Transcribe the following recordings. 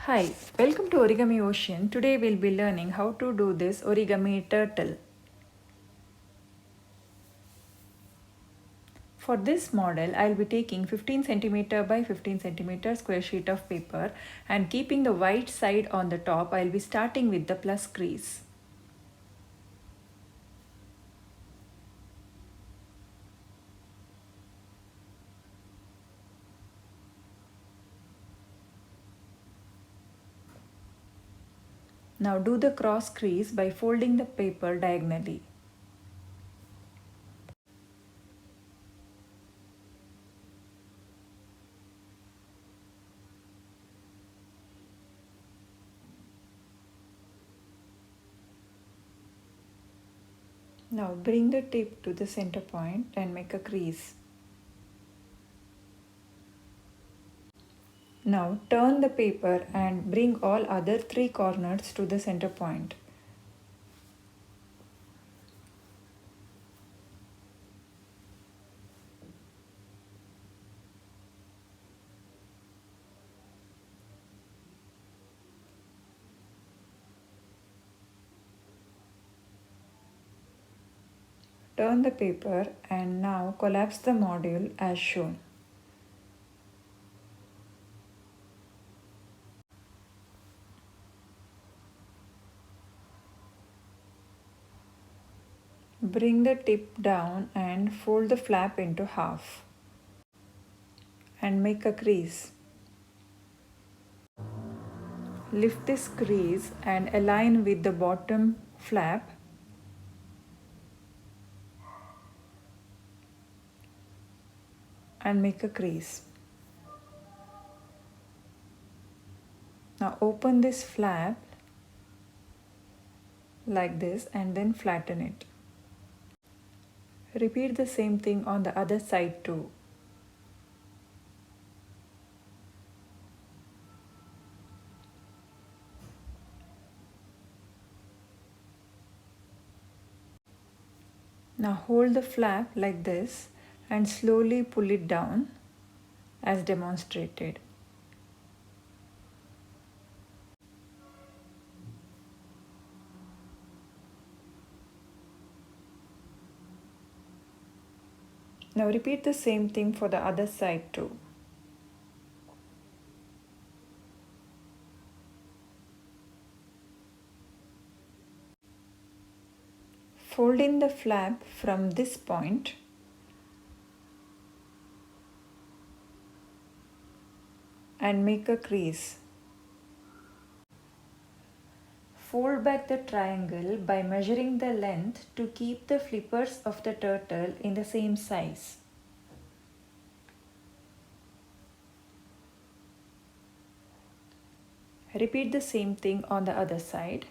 Hi, welcome to Origami Ocean. Today we'll be learning how to do this origami turtle. For this model, I'll be taking 15 cm by 15 cm square sheet of paper and keeping the white side on the top, I'll be starting with the plus crease. Now do the cross crease by folding the paper diagonally. Now bring the tip to the center point and make a crease. Now turn the paper and bring all other three corners to the center point. Turn the paper and now collapse the module as shown. Bring the tip down and fold the flap into half and make a crease. Lift this crease and align with the bottom flap. And make a crease. Now open this flap like this and then flatten it. Repeat the same thing on the other side too. Now hold the flap like this and slowly pull it down as demonstrated. Now repeat the same thing for the other side too. Fold in the flap from this point and make a crease. Fold back the triangle by measuring the length to keep the flippers of the turtle in the same size. Repeat the same thing on the other side.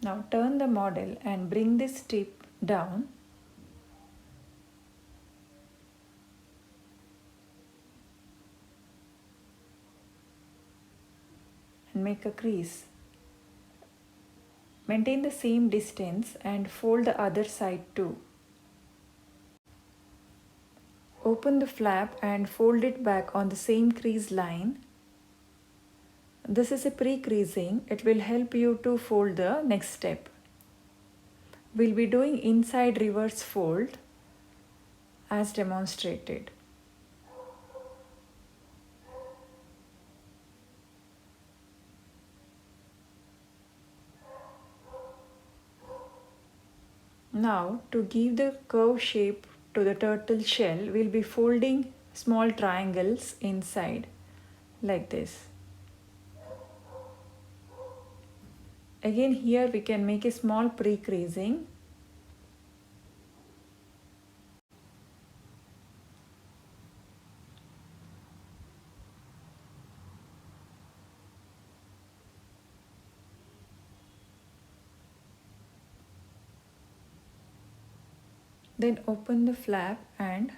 Now turn the model and bring this tip down. And make a crease. Maintain the same distance and fold the other side too. Open the flap and fold it back on the same crease line. This is a pre-creasing. It will help you to fold the next step. We'll be doing inside reverse fold as demonstrated. Now to give the curve shape to the turtle shell, we'll be folding small triangles inside like this. Again here we can make a small pre-creasing. Then open the flap and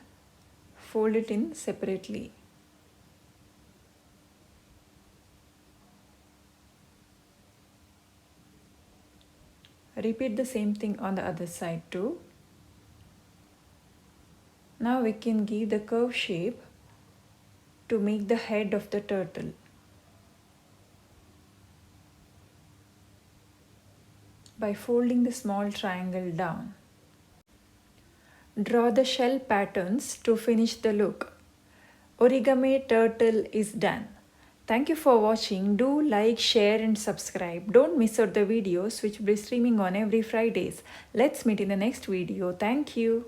fold it in separately. Repeat the same thing on the other side too. Now we can give the curve shape to make the head of the turtle. By folding the small triangle down. Draw the shell patterns to finish the look. Origami turtle is done. Thank you for watching. Do like, share and subscribe. Don't miss out the videos which will be streaming on every Fridays. Let's meet in the next video. Thank you.